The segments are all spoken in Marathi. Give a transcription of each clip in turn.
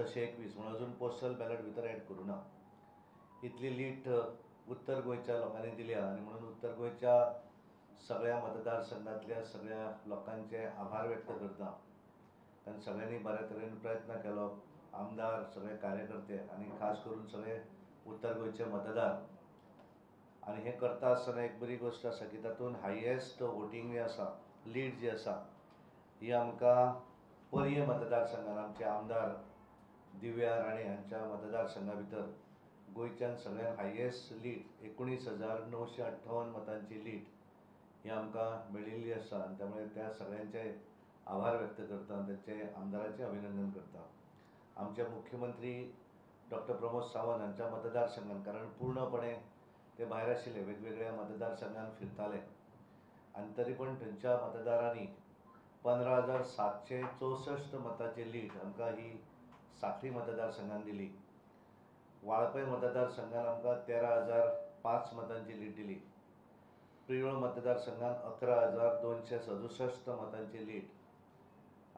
621 म्हणून अजून पोस्टल बॅलट भितर ॲड करूं ना. इतली लीड उत्तर गोंयच्या लोकांनी दिल्या आनी म्हणून उत्तर गोंयच्या सगळ्या मतदारसंघातल्या सगळ्या लोकांचे आभार व्यक्त करता. कारण सगळ्यांनी बऱ्या तरेन प्रयत्न केलो, आमदार, सगळे कार्यकर्ते आनी खास करून सगळे उत्तर गोंयचे मतदार. आनी हे करता आसतना एक बरी गोष्ट आसा की तातूंत हायेस्ट वोटींग जे आसा, लीड जी आसा ही आमकां पर्ये मतदारसंघान आमचे आमदार दिव्या राणे हांच्या मतदारसंघा भितर गोंयच्यान सगळ्यान हायेस्ट लीड 19,958 मतांची लीड ही आमकां मेळिल्ली आसा. आनी त्यामुळे त्या सगळ्यांचे आभार व्यक्त करता, त्यांचे आमदाराचे अभिनंदन करता. आमचे मुख्यमंत्री डॉक्टर प्रमोद सावंत हांच्या मतदारसंघान, कारण पूर्णपणे ते भायर आशिल्ले, वेगवेगळ्या मतदारसंघान फिरताले आनी तरी पण थंयच्या मतदारांनी 15,764 मतांची लीड आमकां ही सांखळी मतदारसंघान दिली. वाळपय मतदारसंघान आमकां 13,005 मतांची लीड दिली. प्रियोळ मतदारसंघान 11,267 मतांची लीड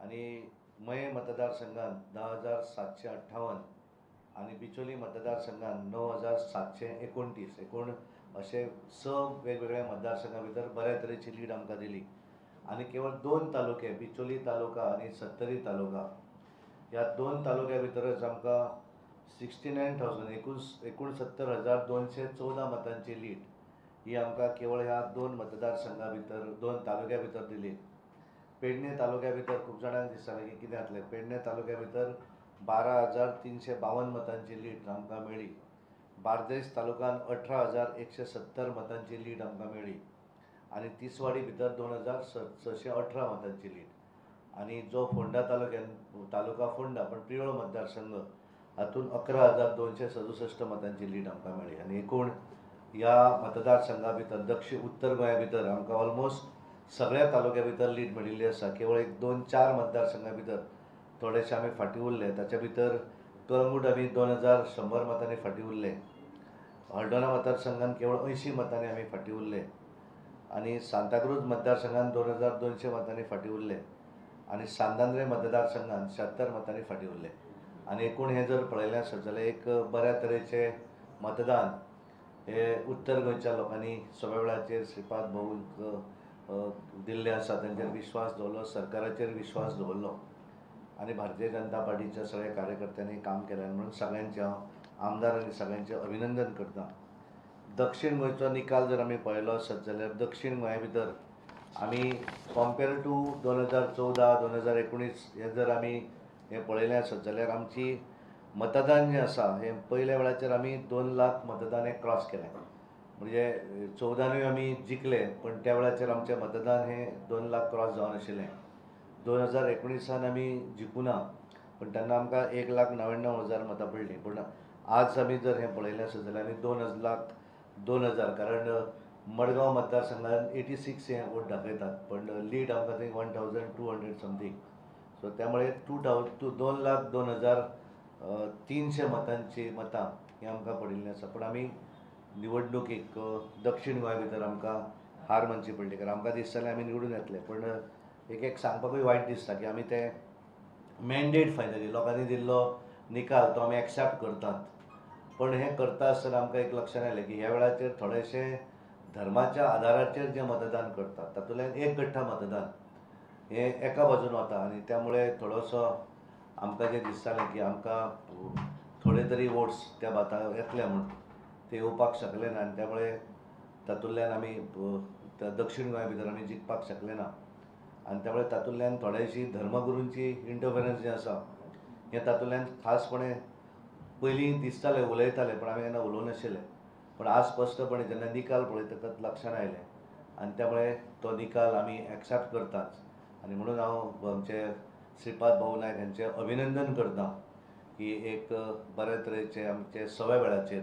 आनी मये मतदारसंघान 10,758 आनी बिचोली मतदारसंघान 9,729. एकूण असे 6 वेगवेगळ्या मतदारसंघा भितर बऱ्या तरेची लीड आमकां दिली. आनी केवळ 2 तालुके, बिचोली तालुका आनी सत्तरी तालुका, ह्या 2 तालुक्या भितरच आमकां 69,214 मतांची लीड ही आमकां केवळ ह्या 2 मतदारसंघा भितर, 2 तालुक्या भितर दिली. पेडणे तालुक्या भितर खूब जाणांक दिसतालें की कितें जातलें. पेडणे तालुक्या भितर 12,352 मतांची लीड आमकां मेळ्ळी. बार्देस तालुक्यान 18,170 मतांची लीड आमकां मेळ्ळी आनी तिसवाडी भितर 2,618 मतांची लीड. आनी जो फोंडा तालुका फोंडा पण प्रियोळ मतदारसंघ हातून 11,267 मतांची लीड आमकां मेळ्ळी. आनी एकूण ह्या मतदारसंघा भितर दक्षिण उत्तर गोंया भितर आमकां ऑलमोस्ट सगळ्या तालुक्या भितर लीड मेळिल्ली आसा. केवळ 1-2-4 मतदारसंघा भितर थोडेशे आमी फाटीं उरले. ताच्या भितर कळंगूट आमी 2,100 मतांनी फाटीं उरले. हळदोणा मतदारसंघान केवळ 80 मतांनी आमी फाटीं उरले आनी सांताक्रूज मतदारसंघान 2,200 मतांनी फाटीं उरले आनी सांदांद्रे मतदारसंघान 76 मतांनी फाटीं उरले. आनी एकूण हे जर पळयलें आसत जाल्यार एक बऱ्या तरेचे मतदान हे उत्तर गोंयच्या लोकांनी सगळ्या वेळाचेर श्रीपाद भाऊंक दिल्ले आसा. तांचेर विश्वास दवरलो, सरकाराचेर विश्वास दवरलो आनी भारतीय जनता पार्टीच्या सगळ्या कार्यकर्त्यांनी काम केलें. म्हणून सगळ्यांचे हांव आमदार आनी सगळ्यांचें अभिनंदन करता. दक्षिण गोंयचो निकाल जर आमी पळयलो आसत जाल्यार दक्षिण गोंया भितर आमी कंपेर टू 2014-2019 हे जर आमी हे पळयलें आसत जाल्यार आमची मतदान जें आसा हें पयल्या वेळाचेर आमी 2 लाख मतदान हें क्रॉस केलें. म्हणजे 14 आमी जिखले पण त्या वेळाचेर आमचें मतदान हें 2 लाख क्रॉस जावन आशिल्लें. 2019 आमी जिखूना पण तेन्ना आमकां 1,99,000 मतां पडलीं. पण आज आमी जर हें पळयलें आसत जाल्यार आमी 2,02,000, कारण मडगांव मतदारसंघान 86 हे वोट दाखयतात पण लीड आमकां थंय 1,200 समथींग. सो त्यामुळे 2,02,300 मतांची मतां ही आमकां पडिल्लीं आसा. पण आमी निवडणुकीक दक्षिण गोंया भितर आमकां हार मानची पडली. कारण आमकां दिसतालें आमी निवडून येतले पण एक सांगपाकूय वायट दिसता की आमी ते मॅन्डेट फायनली लोकांनी दिल्लो निकाल तो आमी एक्सेप्ट करतात. पण हें करता आसतना आमकां एक लक्षांत आयलें की ह्या वेळाचेर थोडेशे धर्माच्या आदाराचेर जें मतदान करतात तातूंतल्यान एक गठ्ठा मतदान हें एका बाजून वता आनी त्यामुळे थोडोसो आमकां जें दिसतालें की आमकां थोडे तरी वोट्स त्या बाताक येतले म्हूण ते येवपाक शकले ना आनी त्यामुळे तातूंतल्यान आमी दक्षिण गोंया भितर आमी जिखपाक शकले ना. आनी त्यामुळे तातूंतल्यान थोड्याशी धर्मगुरूंची इंटरफरन्स जें आसा हें तातूंतल्यान खासपणे पयलीं दिसतालें उलयताले पण आमी केन्ना उलोवं नाशिल्ले. पण आज स्पश्टपणे जेन्ना निकाल पळयतकच लक्षांत आयलें आनी त्यामुळे तो निकाल आमी एक्सेप्ट करतात. आनी म्हणून हांव आमचे श्रीपाद भाऊ नायक हांचें अभिनंदन करता की एक बऱ्या तरेचे आमचे सव्या वेळाचेर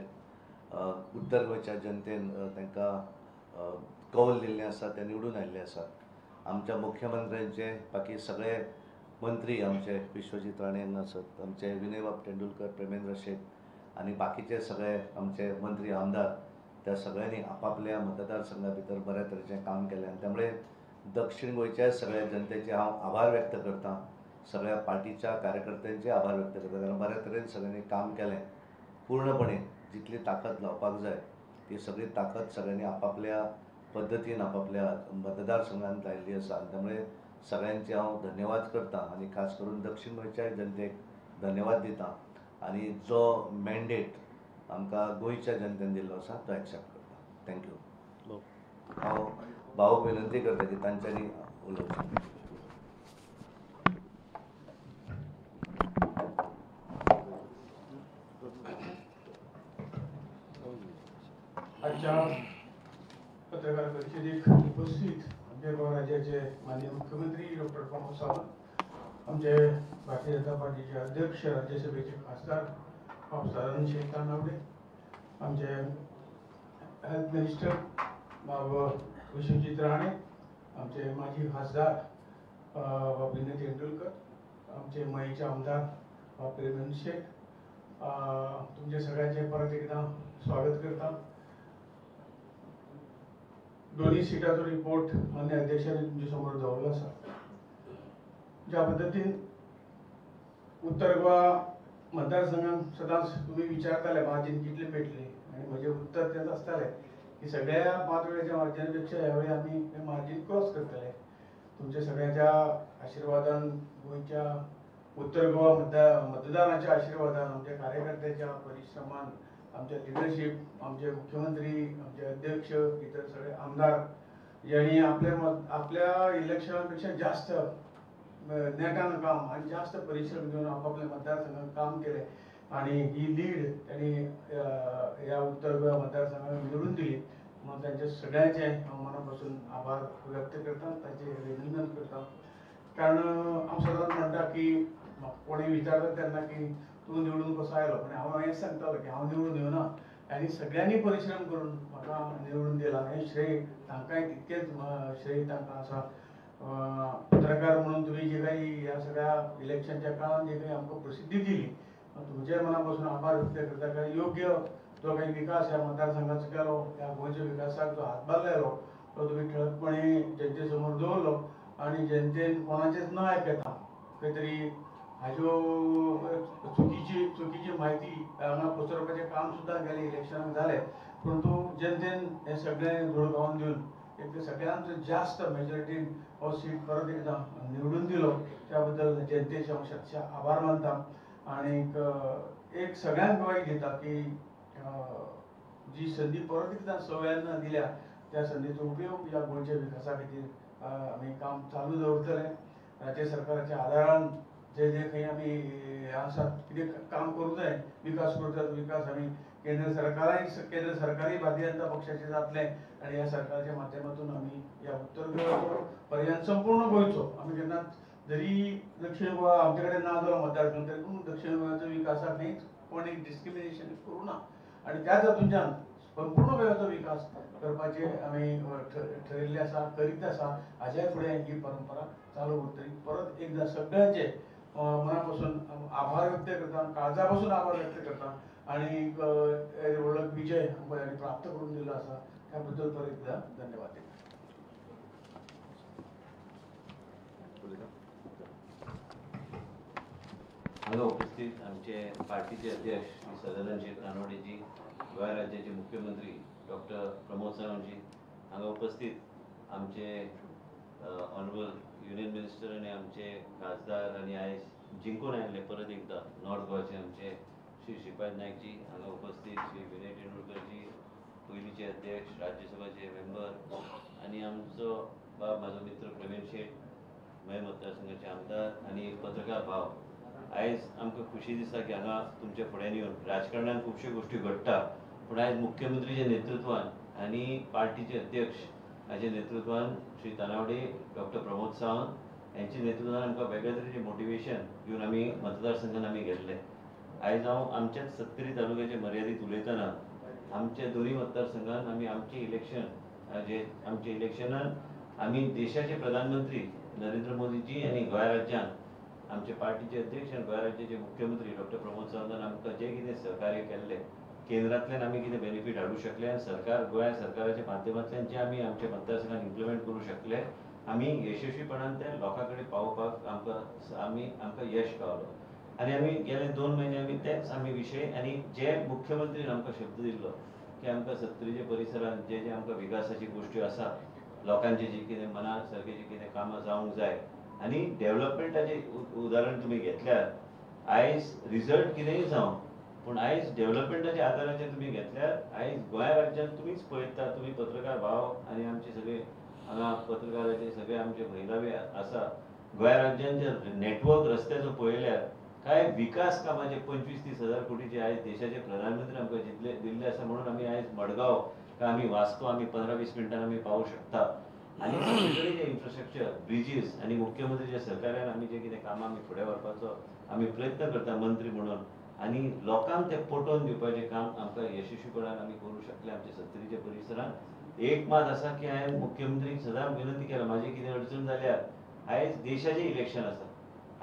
उत्तर गोंयच्या जनतेन तांकां कौल दिल्लें आसा, ते निवडून आयिल्ले आसात. आमच्या मुख्यमंत्र्यांचे बाकी सगळे मंत्री आमचे विश्वजीत राणे आसत, आमचे विनय बाब तेंडुलकर, प्रेमेंद्र शेट आनी बाकीचे सगळे आमचे मंत्री आमदार त्या सगळ्यांनी आपापल्या मतदारसंघा भितर बऱ्या तरेचें काम केलें. आनी त्यामुळे दक्षिण गोंयच्या सगळ्या जनतेचे हांव आभार व्यक्त करता सगळ्या पार्टीच्या कार्यकर्त्यांचे आभार व्यक्त करता, कारण बऱ्या तरेन सगळ्यांनी काम केलें. पूर्णपणे जितली ताकद लावपाक जाय ती सगळी ताकद सगळ्यांनी आपापल्या पद्दतीन आपापल्या मतदारसंघांत लायिल्ली आसा. आनी त्यामुळे सगळ्यांचे हांव धन्यवाद करता आनी खास करून दक्षिण गोंयच्या जनतेक धन्यवाद दिता. आनी जो मॅन्डेट आमकां गोंयच्या जनतेन दिल्लो आसा तो एक्सेप्ट करता. थँक्यू. हांव भाऊक विनंती करता की तांच्यांनी उलोवचें. आजच्या पत्रकार परिषदेक उपस्थित आमच्या गोवा राज्याचे माननीय मुख्यमंत्री डॉक्टर प्रमोद सावंत, आमचे भारतीय जनता पार्टीचे अध्यक्ष, राज्यसभेचे खासदार सदानंद शेख तानावडे, आमचे हेल्थ मिनिस्टर बाब विश्वजीत राणे, आमचे माजी खासदार बाब विनय तेंडुलकर, आमचे मयेचे आमदार बाब प्रेमचंद शेख, तुमचे सगळ्यांचे परत एकदा स्वागत करता. दोन्ही सिटाचो रिपोर्ट मान्य अध्यक्षांनी तुमच्या समोर दवरलो आसा. ज्या पद्दतीन उत्तर गोवा मतदारसंघात सदांच तुम्ही विचारताले मार्जीन कितले पेटले, आणि म्हजें उत्तर तेंच आसतालें की सगळ्या 5 वेळेच्या मार्जिनापेक्षा ह्या वेळी आमी हें मार्जीन क्रॉस करतले. तुमच्या सगळ्यांच्या आशिर्वादान, गोंयच्या उत्तर गोवा मतदारांच्या आशिर्वादान, आमच्या कार्यकर्त्याच्या परिश्रमान, आमच्या लिडरशीप, आमचे मुख्यमंत्री, आमचे अध्यक्ष, इतर सगळे आमदार यांनी आपल्या इलेक्शनापेक्षा जास्त नेटान काम आणि जास्त परिश्रम घेऊन आपापल्या मतदारसंघात काम केले आणि ही लीड त्यांनी या उत्तर गोवा मतदारसंघात निवडून दिली. मग त्यांच्या सगळ्यांचे मनापासून आभार व्यक्त करता, त्यांचे अभिनंदन करता. कारण हांव सदांच म्हणटा की कोणी विचारता तेन्ना की तूं निवडून कसो आयलो, पण हांव हेंच सांगतालो की हांव निवडून येवना, आनी सगळ्यांनी परिश्रम करून म्हाका निवडून दिला. हें श्रेय तांकांय तितकेंच श्रेय तांकां आसा. पत्रकार म्हणून तुम्ही जे काही ह्या सगळ्या इलेक्शनच्या काळात जे काही आमकां प्रसिद्धी दिली, तुमच्या मनापासून आभार व्यक्त करता. कारण योग्य जो काही विकास ह्या मतदारसंघाचो केलो, ह्या गोंयच्या विकासाक जो हातभार लायलो तो तुम्ही ठळकपणे जनते समोर दवरलो, आणि जनतेन कोणाचेच न आयकता खंय तरी हाज्यो चुकीची म्हायती हांगा पसरपाचें काम सुद्दां गेले इलेक्शनाक जालें. परंतु जनतेन हें सगळें धुळकावन दिवन एक सगळ्यांत जास्त मेजॉरिटीन हो सीट परत एकदा निवडून दिलो. त्या बद्दल जनतेचे हांव शतशः आभार मानता. आणि एक सगळ्यांक ग्वाही दिता की जी संदी परत एकदा सगळ्यांना दिल्या त्या संदीचो उपयोग ह्या गोंयच्या विकासा खातीर आमी काम चालू दवरतले. राज्य सरकाराच्या आदारान जे जे काही आमी आसात कितें काम करूंक जाय, विकास करतात, विकास आमी केंद्र सरकारी भारतीय जनता पक्षाचे जातले, आणि ह्या सरकारच्या माध्यमातून आमी ह्या उत्तर गोव्याचो पर्यंत संपूर्ण गोंयचो आमी केन्नाच जरी दक्षिण गोवा आमचे कडेन ना जालो मतदारसंघ, तरी पूण दक्षिण गोव्याचो विकासाक खंयच कोणी डिस्क्रिमिनेशन करूं ना, आणि त्याच हातूंतल्यान संपूर्ण गोव्याचो विकास करपाचे आमी ठरयिल्ले आसा, करीत आसा. हाज्या फुडें ही परंपरा चालू उरतली. परत एकदा सगळ्यांचे मनापासून आभार व्यक्त करता, काळजा आभार व्यक्त करता, आणि व्हडलो विजय प्राप्त करून दिलो आसा त्याबद्दल परत एकदा धन्यवाद देता. हांगा उपस्थित आमचे पार्टीचे अध्यक्ष श्री सदानंद शेख तानावडेजी, गोवा राज्याचे मुख्यमंत्री डॉक्टर प्रमोद सावंतजी, हांगा उपस्थित आमचे ऑनरेबल युनियन मिनिस्टर आणि आमचे खासदार, आणि आयज जिंकून आयिल्ले परत एकदा नॉर्थ गोवाचे आमचे श्री श्रीपाद नायकजी, हांगा उपस्थित श्री विनय तेंडुलकरजी, पयलींचे अध्यक्ष, राज्यसभाचे मेंबर, आणि आमचो बाब म्हाजो मित्र प्रवीण शेठ, मय मतदारसंघाचे आमदार, आणि पत्रकार भाव. आयज आमकां खुशी दिसता की हांगा तुमच्या फुड्यान येवन राजकारणात खुबश्यो गोश्टी घडटा, पूण आयज मुख्यमंत्रीच्या नेतृत्वान आनी पार्टीचे अध्यक्ष हाचे नेतृत्वान श्री तानावडे, डॉक्टर प्रमोद सावंत यांच्या नेतृत्वान आमकां वेगळ्या तरेचें मोटिवेशन घेवन आमी मतदारसंघान आमी गेल्ले. आयज हांव आमच्याच सत्तरी तालुक्याचे मर्यादीत उलयतना आमच्या दोन्ही मतदारसंघान आमी आमचे इलेक्शनान आमी देशाचे प्रधानमंत्री नरेंद्र मोदीजी आणि गोंय राज्यान आमचे पार्टीचे अध्यक्ष आणि गोंय राज्याचे मुख्यमंत्री डॉक्टर प्रमोद सावंतान आमकां जें कितें सहकार्य केल्लें, केंद्रांतल्यान आमी कितें बेनिफीट हाडूंक शकले, आनी गोंय सरकाराच्या माध्यमांतल्यान जे आमी आमच्या मतदारसंघात इम्प्लिमेंट करूंक शकले, आमी यशस्वीपणान त्या लोकां कडेन पावोवपाक आमकां यश गावलो आनी आमी गेले 2 म्हयने आमी तेच आमी विशय आनी जे मुख्यमंत्रीन आमकां शब्द दिल्लो की आमकां सत्तरीच्या परिसरांत जे जे आमकां विकासाची गोश्टी आसा लोकांचे जे कितें मना सारके जे कितें कामां जावंक जाय आनी डेव्हलपमेंटाचे उदाहरण तुमी घेतल्यार आयज रिजल्ट कितेंय जावं पूण आयज डेव्हलपमेंटाच्या आदाराचेर तुमी घेतल्यार आयज गोंय राज्यांत तुमीच पळयता तुमी पत्रकार भाव आनी आमचे सगळे हांगा पत्रकाराचे सगळे आमचे महिलावे आसा गोंय राज्यान जे नेटवर्क रस्त्याचो पळयल्यार काय विकास कामाचे 25-30 हजार कोटीचे आयज देशाचे प्रधानमंत्री आमकां दिल्ले आसा म्हणून आमी आयज मडगांव काय आमी वास्को आमी 15-20 मिनटान आमी पावूं शकता आनी सगळे जे इन्फ्रास्ट्रक्चर ब्रिजीस आनी मुख्यमंत्रीच्या सहकार्यान आमी जे कितें कामां आमी फुडें व्हरपाचो आमी प्रयत्न करता मंत्री म्हणून आनी लोकांक ते पटोवन दिवपाचें काम आमकां यशस्वीपणान आमी करूं शकले आमच्या सत्तरीच्या परिसरांत एक मात आसा की हांवें मुख्यमंत्रीक सदां विनंती केला म्हाजी कितें अडचण जाल्यार आयज देशाचें इलेक्शन आसा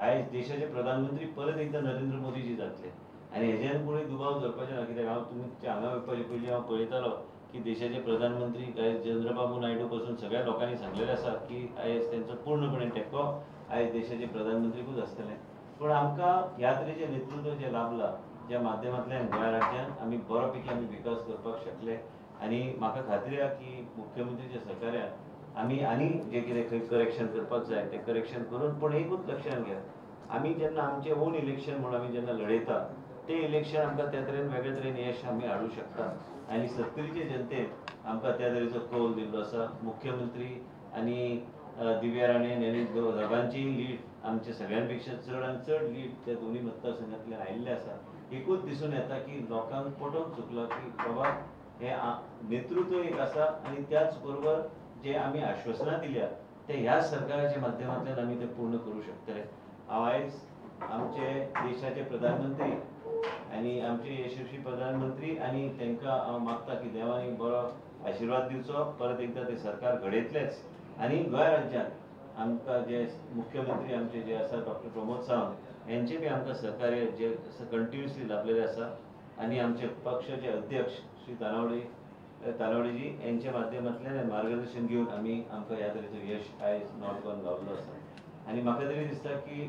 आयज देशाचे प्रधानमंत्री परत एकदां नरेंद्र मोदीजी जातले आनी हेज्यान कोणी दुबाव धरपाचें ना कित्याक हांव तुमच्या हांगा येवपाचे पयलीं हांव पळयतालो की देशाचे प्रधानमंत्री आयज चंद्रबाबू नायडू पासून सगळ्या लोकांनी सांगलेलें आसा की आयज तेंचो पूर्णपणे तेंको आयज देशाचे प्रधानमंत्रीकूच आसतलें पूण आमकां ह्या तरेचें नेतृत्व जें लाभलां ज्या माध्यमांतल्यान गोंय राज्यांत आमी बरो पैकी आमी विकास करपाक शकले आनी म्हाका खात्री आसा की मुख्यमंत्रीच्या सहकार्यान आमी आनी जे कितें खंय करेक्शन करपाक जाय तें करेक्शन करून पूण एकूच लक्षांत घे आमी जेन्ना आमचें ओन इलेक्शन म्हणून आमी जेन्ना लडयता तें इलेक्शन आमकां त्या तरेन वेगळे तरेन यश आमी हाडूं शकता आनी सत्तरीचे जनतेन आमकां त्या तरेचो कौल दिल्लो आसा मुख्यमंत्री आनी दिव्या राणेन आनी दोगांची लीड आमचे सगळ्यां पेक्षा चड आनी चड लीड त्या दोनूय मतदारसंघांतल्यान आयिल्ले आसा एकूच दिसून येता की लोकांक पटोवन चुकलो की बाबा हे नेतृत्व एक आसा आनी त्याच बरोबर जे आमी आश्वासनां दिल्या ते ह्या सरकाराच्या माध्यमांतल्यान आमी ते पूर्ण करूं शकतले हांव आयज आमचे देशाचे प्रधानमंत्री आनी आमचे यशस्वी प्रधानमंत्री आनी तांकां हांव मागता की देवानी बरो आशिर्वाद दिवचो परत एकदां ते सरकार घडयतलेच आनी गोंय राज्यांत आमकां जे मुख्यमंत्री आमचे जे आसा डॉक्टर प्रमोद सावंत यांचे बी आमकां सहकार्य जे कंटिन्युअसली लाभलेले आसा आनी आमचे पक्षाचे अध्यक्ष श्री तानावडेजी यांच्या माध्यमांतल्यान मार्गदर्शन घेवन आमी आमकां ह्या तरेचो यश आयज नॉर्थ गोवन गावल्लो आसा आनी म्हाका तरी दिसता की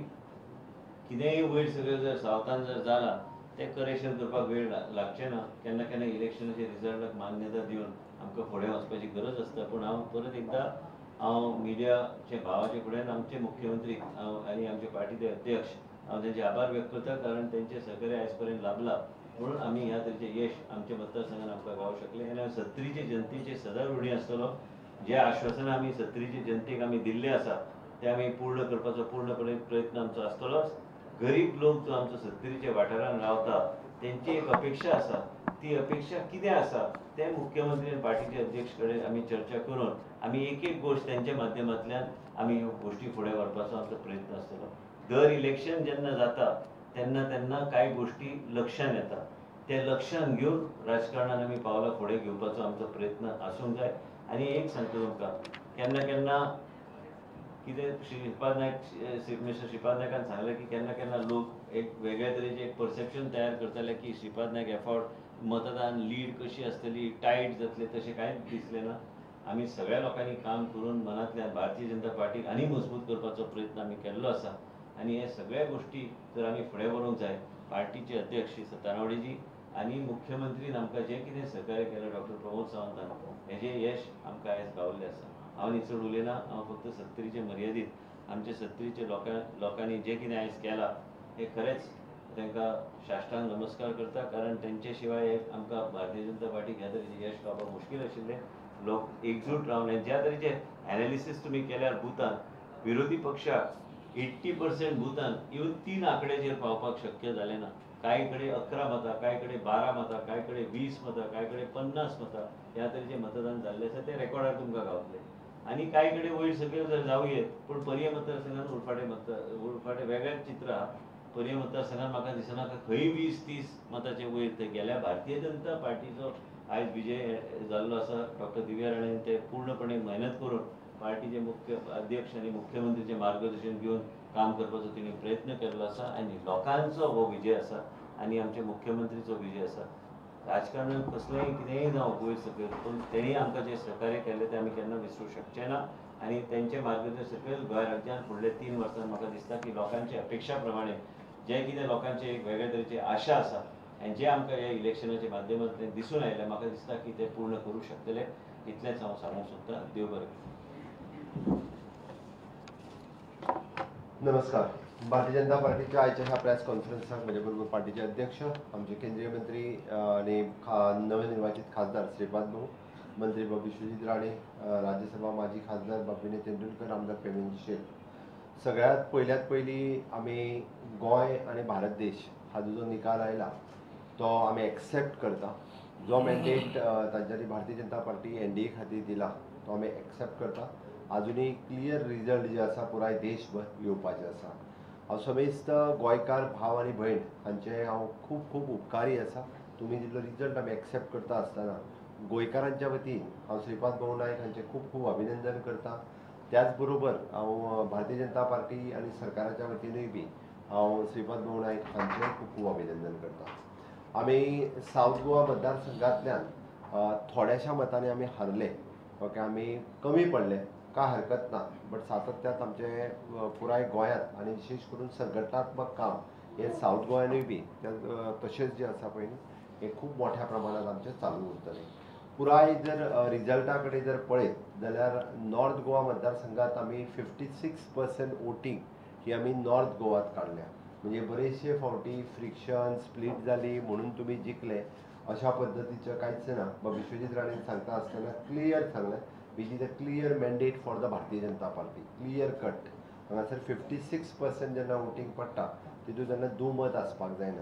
कितेंय वयर सगळें जर सावथान जर जालां तें करेक्शन करपाक वेळ लागचें ना केन्ना केन्ना इलेक्शनाच्या रिजल्टाक मान्यता दिवन आमकां फुडें वचपाची गरज आसता पूण हांव परत एकदां हांव मिडियाचे भावाचे फुड्यान आमचे मुख्यमंत्री आनी आमचे पार्टीचे अध्यक्ष हांव तेंचे आभार व्यक्त करता कारण तेंचे सहकार्य आयज पर्यंत लाभलां म्हणून आमी ह्या तरेचें यश आमच्या मतदारसंघान आमकां गावूंक शकले आनी हांव सत्तरीचे जनतेचे सदांच ऋणी आसतलो जे आश्वासनां आमी सत्तरीचे जनतेक आमी दिल्ले आसा ते आमी पूर्ण करपाचो पूर्णपणे प्रयत्न आमचो आसतलोच गरीब लोक जो आमचो सत्तरीच्या वाठारांत रावता तेंची एक अपेक्षा आसा ती अपेक्षा कितें आसा ते मुख्यमंत्री आनी पार्टीचे अध्यक्ष कडेन आमी चर्चा करून आमी एक एक गोश्ट तेंच्या माध्यमांतल्यान आमी ह्यो गोश्टी फुडें व्हरपाचो आमचो प्रयत्न आसतलो दर इलेक्शन जेन्ना जाता तेन्ना तेन्ना कांय गोश्टी लक्षांत येता ते लक्षांत घेवन राजकारणान आमी पावलां फुडें घेवपाचो आमचो प्रयत्न आसूंक जाय आनी एक सांगता तुमकां केन्ना केन्ना कितें श्रीपाद नायक मिस्टर श्रीपाद नायकान सांगलें की केन्ना केन्ना लोक एक वेगळ्या तरेचें एक परसेप्शन तयार करताले की श्रीपाद नायक एफावट मतदान लीड कशी आसतली टायट जातले तशें कांयच दिसलें ना आमी सगळ्या लोकांनी काम करून मनांतल्यान भारतीय जनता पार्टीक आनी मजबूत करपाचो प्रयत्न आमी केल्लो आसा आनी हे सगळ्या गोश्टी जर आमी फुडें व्हरूंक जाय पार्टीचे अध्यक्ष श्री तानावडेजी आनी मुख्यमंत्रीन आमकां जें कितें सहकार्य केलें डॉक्टर प्रमोद सावंतान हेजें यश आमकां आयज गावल्लें आसा हांव न्ही चड उलयना हांव फक्त सत्तरीचे मर्यादीत आमचे सत्तरीचे लोकांनी जें कितें आयज केलां हें खरेंच तांकां साश्टांग नमस्कार करता कारण तेंचे शिवाय एक आमकां भारतीय जनता पार्टीक ह्या तरेचें यश गावपाक मुश्कील आशिल्लें लोक एकजूट रावन ज्या तरेचे एनालिसीस तुमी केल्यार बुथान विरोधी पक्षाक 80% बुथान इवन 3 आंकड्याचेर पावपाक शक्य जालें ना कांय कडेन 11 मतां कांय कडेन 12 मतां कांय कडेन 20 मतां कांय कडेन 50 मतां ह्या तरेचें मतदान जाल्लें आसा तें रेकॉर्डार तुमकां गावतलें आनी कांय कडेन वयर सकयल जर जावयेत पूण पर्याय मतदारसंघान उरफाटें वेगळेंच चित्र आहा पर्याय मतदारसंघान म्हाका दिसना खंय 20-30 मतांचे वयर ते गेल्या भारतीय जनता पार्टीचो आयज विजय जाल्लो आसा डॉक्टर दिव्या राणेन ते पूर्णपणे मेहनत करून पार्टीचे मुख्य अध्यक्ष आनी मुख्यमंत्रीचे मार्गदर्शन घेवन काम करपाचो तिणें प्रयत्न केल्लो आसा आनी लोकांचो हो विजय आसा आनी आमच्या मुख्यमंत्रीचो विजय आसा राजकारणांत कसलेंय कितेंय जावं वयर सकयल पूण तेणी आमकां जें सहकार्य केलें तें आमी केन्ना विसरूंक शकचे ना आणि त्यांचे मार्गदर्शन सकयल गोंय राज्यान फुडले 3 वर्सां म्हाका दिसता की लोकांच्या अपेक्षा प्रमाणे जे कितें लोकांचे एक वेगळे तरेची आशा आसा आनी जे आमकां ह्या इलेक्शनाच्या माध्यमांतल्यान दिसून आयलें म्हाका दिसता की ते पूर्ण करूंक शकतले इतलेंच हांव सांगूंक सोदतां. देव बरें करूं. नमस्कार. भारतीय जनता पार्टीच्या आयच्या ह्या प्रेस कॉन्फरन्साक म्हजे बरोबर पार्टीचे अध्यक्ष आमचे केंद्रीय मंत्री आणि नवनिर्वाचित खासदार श्रीपाद भाऊ, मंत्री बाबी विश्वजीत राणे, राज्यसभा माजी खासदार बाबीने तेंडुलकर, आमदार पेमनजी शेट. सगळ्यात पयली आमी गोंय आणि भारत देश हाजो जो निकाल आयला तो आमी एक्सेप्ट करता. जो मॅन्डेट तांच्यांनी भारतीय जनता पार्टी NDA खातीर दिला तो आमी एक्सेप्ट करता. अजूनही क्लियर रिजल्ट जे आसा पुराय देशभर येवपाचे आसा. हांव समेस्त गोंयकार भाव आनी भयण हांचे हांव खूब खूब उपकारी आसा. तुमी दिल्लो रिजल्ट आमी एक्सेप्ट करता आसतना गोंयकारांच्या वतीन हांव श्रीपाद भाऊ नायक हांचे खूब खूब अभिनंदन करता. त्याच बरोबर हांव भारतीय जनता पार्टी आनी सरकाराच्या वतीनूय बी हांव श्रीपाद भाऊ नायक हांचें खूब खूब अभिनंदन करता. आमी साऊथ गोवा मतदारसंघांतल्यान थोड्याशा मतांनी आमी हारले. ओके, आमी कमी पडले काय हरकत ना, बट सातत्यात आमचे पुराय गोंयांत आनी विशेष करून संघटनात्मक काम हे साऊथ गोंयानूय बी तशेंच जे आसा पळय हे खूब मोठ्या प्रमाणात आमचे चालू उरतले. पुराय जर रिजल्टा कडेन जर पळयत जाल्यार नॉर्थ गोवा मतदारसंघात आमी 56% वोटींग ही आमी नॉर्थ गोवात काडल्या. म्हणजे बरेचशे फावटी फ्रिक्शन स्प्लीट जाली म्हणून तुमी जिखले अशा पद्दतीचें कांयच ना. विश्वजीत राणे सांगता आसतना क्लियर सांगलें which is a clear mandate for the Bharatiya Janata party, clear cut. हांगासर 56% जेन्ना वोटींग पडटा तितूंत जेन्ना दुमत आसपाक जायना.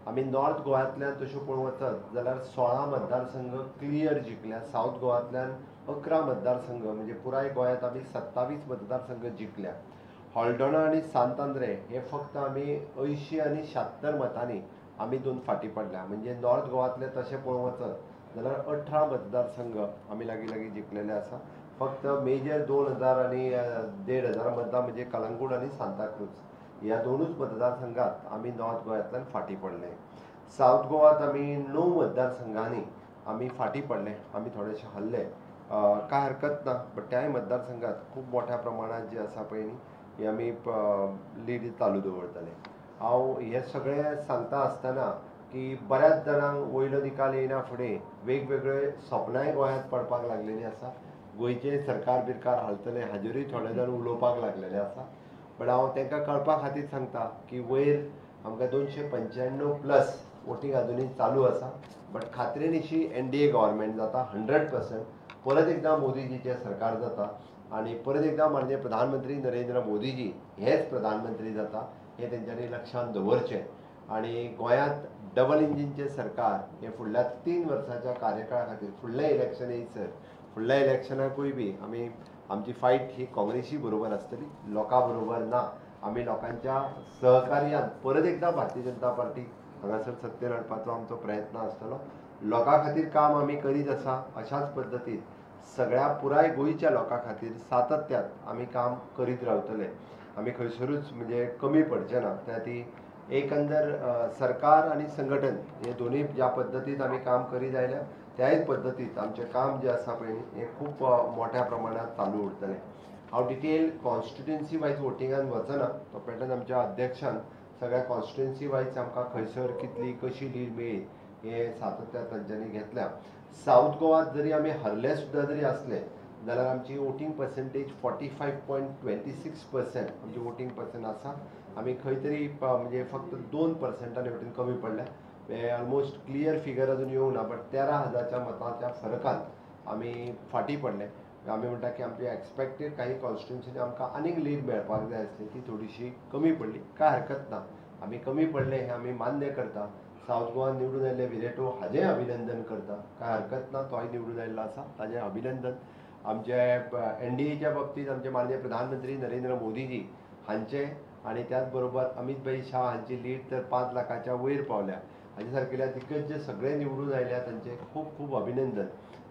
आमी नॉर्थ गोंयांतल्यान तश्यो पळोवंक वचत जाल्यार 16 मतदारसंघ क्लियर जिखल्या. साऊथ गोंयांतल्यान 11 मतदारसंघ म्हणजे पुराय गोंयांत आमी 27 मतदारसंघ जिखल्या. हॉल्डोना आनी सांत आंद्रे हे फक्त आमी 80 आनी 76 मतांनी आमी दोन फाटीं पडल्या. म्हणजे नॉर्थ गोवांतले तशें पळोवंक वचत जाल्यार 18 मतदारसंघ आमी लागीं जिखलेले आसा. फक्त मेजर 2000 आनी 1500 मतां म्हणजे कलंगूट आनी सांताक्रूज ह्या दोनूच मतदारसंघात आमी नॉर्थ गोंयांतल्यान फाटीं पडले. साऊथ गोवात आमी 9 मतदारसंघांनी आमी फाटीं पडले, आमी थोडेशे हरले काय हरकत ना. बट त्याय मतदारसंघात खूब मोठ्या प्रमाणात जे आसा पळय न्ही ही आमी लीड चालू दवरतले. हांव हे सगळें सांगता आसतना की बऱ्याच जाणांक वयलो निकाल येयना फुडें वेगवेगळे सपनाय गोंयांत पडपाक लागलेलीं आसा. गोंयचें सरकार बिरकार हालतलें हाजेरूय थोडे जाण उलोवपाक लागलेले आसा. बट हांव तांकां कळपा खातीर सांगता की वयर आमकां 295+ वोटींग अजुनूय चालू आसा. बट खात्रेनिशी NDA गव्हर्मेंट जाता 100%. परत एकदां मोदीजीचें सरकार जाता आनी परत एकदां म्हणजे प्रधानमंत्री नरेंद्र मोदीजी हेच प्रधानमंत्री जाता हें तेंच्यांनी लक्षांत दवरचें. आनी गोंयांत डबल इंजिनचें सरकार हे फुडल्या 3 वर्सांच्या कार्यकाळा खातीर फुडल्या इलेक्शन येयसर फुडल्या इलेक्शनाकूय बी आमी आमची फायट ही काँग्रेसी बरोबर आसतली, लोकां बरोबर ना. आमी लोकांच्या सहकार्यान परत एकदां भारतीय जनता पार्टी हांगासर सत्तेर हाडपाचो आमचो प्रयत्न आसतलो. लोकां खातीर काम आमी करीत आसा. अशाच पद्दतीन सगळ्या पुराय गोंयच्या लोकां खातीर सातत्यात आमी काम करीत रावतले. आमी खंयसरूच म्हणजे कमी पडचे ना. त्या ती एकंदर सरकार आनी संघटन हे दोनूय ज्या पद्दतीन आमी काम करीत आयल्या त्याच पद्दतीन आमचें काम जें आसा पळय हें खूब मोठ्या प्रमाणात चालू उरतलें. हांव डिटेल कॉन्स्टिट्युएन्सी वायज वोटिंगान वचना. तो पॅटर्न आमच्या अध्यक्षान सगळ्या कॉन्स्टिट्युएन्सी वायज आमकां खंयसर कितली कशी लीड मेळ्ळी हे सातत्यान तांच्यांनी घेतल्या. साऊथ गोवात जरी आमी हरले सुद्दां जरी आसले जाल्यार आमची वोटींग पर्सेंटेज 45.26% आमची वोटींग पर्सेंट आसा. आमी खंय तरी म्हणजे फक्त 2% वोटींग कमी पडल्या. हे ऑलमोस्ट क्लियर फिगर अजून येवंक ना. बट 13,000च्या मतांच्या फरकान आमी फाटीं पडले. आमी म्हणटा की आमची एक्सपेक्टेड काही कॉन्स्टिट्युएन्सीनी आमकां आनीक लीड मेळपाक जाय आसली ती थोडीशी कमी पडली. काय हरकत ना, आमी कमी पडले हें आमी मान्य करता. साऊथ गोवान निवडून आयिल्ले विरेटो हाजें अभिनंदन करता. काय हरकत ना, तोय निवडून आयिल्लो आसा ताजें अभिनंदन. आमचे NDAच्या बाबतींत आमचे माननीय प्रधानमंत्री नरेंद्र मोदीजी हांचे आनी त्याच बरोबर अमित भाई शाह हांची लीड तर 5 लाखाच्या वयर पावल्या. हाचे सारकेल्या दिग्गज जे सगळे निवडून आयल्या तांचे खूब खूब अभिनंदन.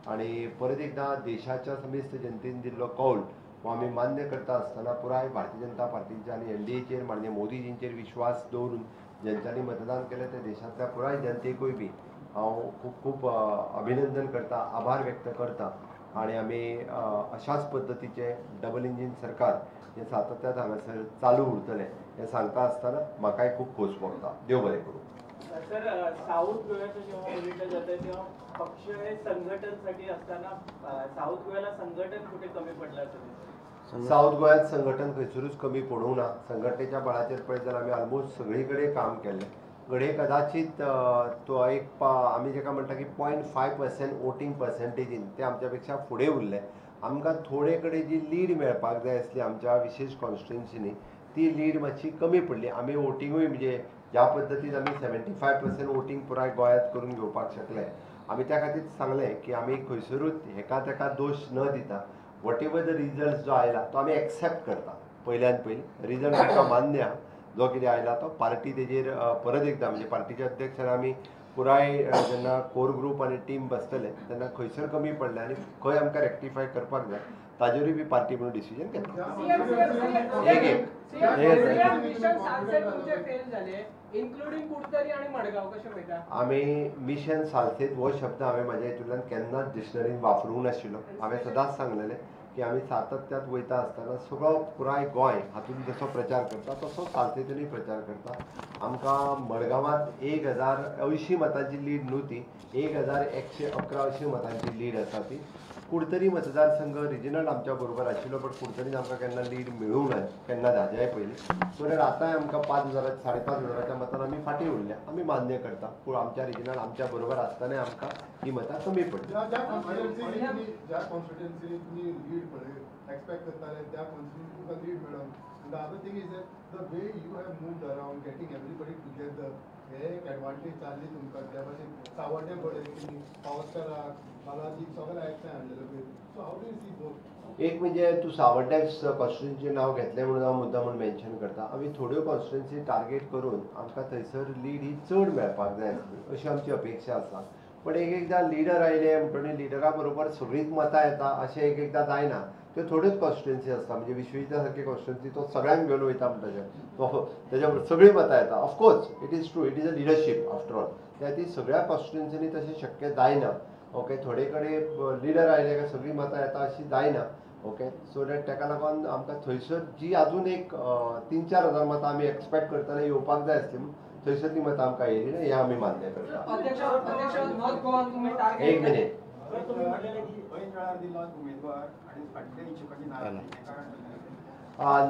आनी परत एकदां देशाच्या समेस्त जनतेन दिल्लो कौल हो आमी मान्य करता आसतना पुराय भारतीय जनता पार्टीच्या आनी NDAचेर माननीय मोदीजींचेर विश्वास दवरून ज्यांच्यांनी मतदान केलें त्या देशांतल्या पुराय जनतेकूय बी हांव खूब खूब अभिनंदन करता, आभार व्यक्त करता. आणि आमी अशाच पद्दतीचे डबल इंजीन सरकार हे सातत्यान हांगासर चालू उरतलें हें सांगता आसतना म्हाकाय खूब खोस भोगता. देव बरें करूं. सर साऊथ गोव्याचं जेव्हा बघितलं जातं तेव्हा पक्ष हे संघटनसाठी असताना साऊथ गोव्याला संघटन कुठे कमी पडलं असेल? साऊथ गोंयांत संघटन खंयसरूच कमी पडूंक ना. संघटनेच्या बळाचेर पळयत जाल्यार आमी ऑलमोस्ट सगळी कडेन काम केल्लें. घडये कदाचित तो एक आमी जेका म्हणटा की 0.5% वोटींग पर्सेंटेजीन ते आमच्या पेक्षा फुडें उरले. आमकां थोडे कडेन जी लीड मेळपाक जाय आसली आमच्या विशेश कॉन्स्टिट्युएन्सीनी ती लीड मातशी कमी पडली. आमी वोटिंगूय म्हणजे ज्या पद्दतीन आमी 75% वोटींग पुराय गोंयांत करून घेवपाक शकले. आमी त्या खातीर सांगलें की आमी खंयसरूच हेका तेका दोश न दिता वॉट एवर द रिजल्ट जो आयला तो आमी एक्सेप्ट करता. पयल्यान पयलीं रिजल्ट आमकां मान्य आहा. जो कितें आयला तो पार्टी तेजेर परत एकदां म्हणजे पार्टीच्या अध्यक्षान आमी पुराय जेन्ना कोर ग्रूप आनी टीम बसतले तेन्ना खंयसर कमी पडले आनी खंय आमकां रेक्टिफाय करपाक जाय ताजेरूय बी पार्टी म्हणून डिसिजन घेतलो. आमी मिशन सालसेत हो शब्द हांवें म्हाज्या हितूंतल्यान केन्नाच डिक्शनरीन वापरूंक नाशिल्लो. हांवें सदांच सांगलेलें की आमी सातत्यात वयता आसतना सगळो पुराय गोंय हातून जसो प्रचार करता तसो सालसेतूनय प्रचार करता. आमकां मडगांवांत 1080 मतांची लीड न्हू ती 1111 मतांची लीड आसा ती. कुडतरी मतदारसंघ रिजनल आमच्या बरोबर आशिल्लो बट कुडतरीन आमकां केन्ना लीड मेळूंक ना केन्ना हाज्याय पयलीं. सो दॅट आतांय आमकां 5,000-5,500 मतान आमी फाटीं उरल्या. आमी मान्य करता पूण आमच्या रिजनल आमच्या बरोबर आसतनाय आमकां ही मतां कमी पडली. ज्या कॉन्स्टिट्युएन्सीनी तुम्ही लीड पळय एक्सपेक्ट करताले त्या कॉन्स्टिट्युएन्सी तुका लीड मेळोन. And the other thing is that the way you have moved around, getting everybody together, हे एक एडवांटेज जाल्ली तुमकां. त्या भाशेन सावड्डे पळय पावसकाराक बालाजी सगळ्या एकठांय हाडलेलो पळय. So how do you see both? एक म्हणजे तूं सावड्ड्याच कॉन्स्टिट्युएन्सीचें नांव घेतलें म्हणून हांव मुद्दाम म्हणून मेन्शन करता. आमी थोड्यो कॉन्स्टिट्युएन्सी टार्गेट करून आमकां थंयसर लीड ही चड मेळपाक जाय आसली अशी आमची अपेक्षा आसा. पण एकदां लिडर आयले म्हणटकीर लिडरा बरोबर सगळींच मतां येता अशें एकदां जायना. त्यो थोड्योच कॉन्स्टिट्युएन्सी आसता म्हणजे विश्वेच्या सारकी कॉन्स्टिट्युएन्सी तो सगळ्यांक घेवन वयता म्हणटा तो तेज्या बरोबर सगळीं मतां येता. Of course it is true, it is a leadership after all. त्या खातीर सगळ्या कॉन्स्टिट्युएन्सीनी तशें शक्य जायना. ओके, थोडे कडेन लिडर आयले काय सगळीं मतां येता अशी जायना. ओके, सो दॅट ताका लागून आमकां थंयसर जी आजून एक 3-4 हजार मतां आमी एक्सपेक्ट करताले येवपाक जाय आसली थंयसर ती मतां आमकां येयली ना हें आमी मान्य करता. एक मिनिट.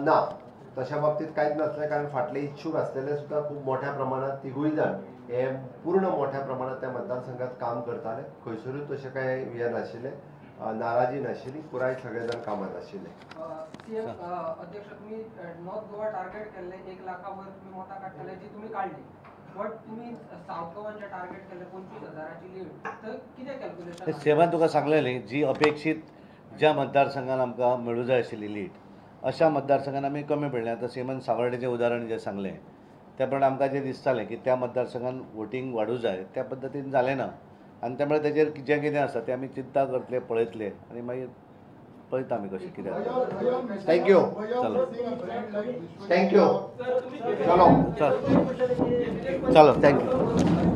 ना तशा बाबतीत कांयच नासलें कारण फाटले इच्छूक आसलेले सुद्दां खूब मोठ्या प्रमाणात तिगूय जाण हे पूर्ण मोठ्या प्रमाणात त्या मतदारसंघात काम करताले. खंयसरूच तशें कांय हे नाशिल्लें, नाराजी नाशिल्ली. पुराय सगळे जाण कामात आशिल्ले. अध्यक्ष तुम्ही नॉर्थ गोवा टार्गेट केल्ले 1 लाखावर तुम्ही मतां काडटले जी तुम्ही काढली. बट तुम्ही साऊथ गोवाचे टार्गेट केले 25,000ची लीड. तर कितें कॅल्क्युलेशन? सेवान तुका सांगलेली जी अपेक्षित ज्या मतदारसंघात आमकां मेळूं जाय आशिल्ली लीड अशा मतदारसंघात आमी कमी पडले. आतां सेमन सावर्डेचें उदाहरण जें सांगलें त्या प्रमाणे आमकां जें दिसतालें की त्या मतदारसंघात वोटींग वाडूं जाय त्या पद्दतीन जालें ना. आनी त्यामुळे तेजेर जें कितें आसा तें आमी चिंता करतले पळयतले आनी मागीर पळयता आमी कशें कितें. थँक्यू. चलो थँक्यू. चलो चलो थँक्यू.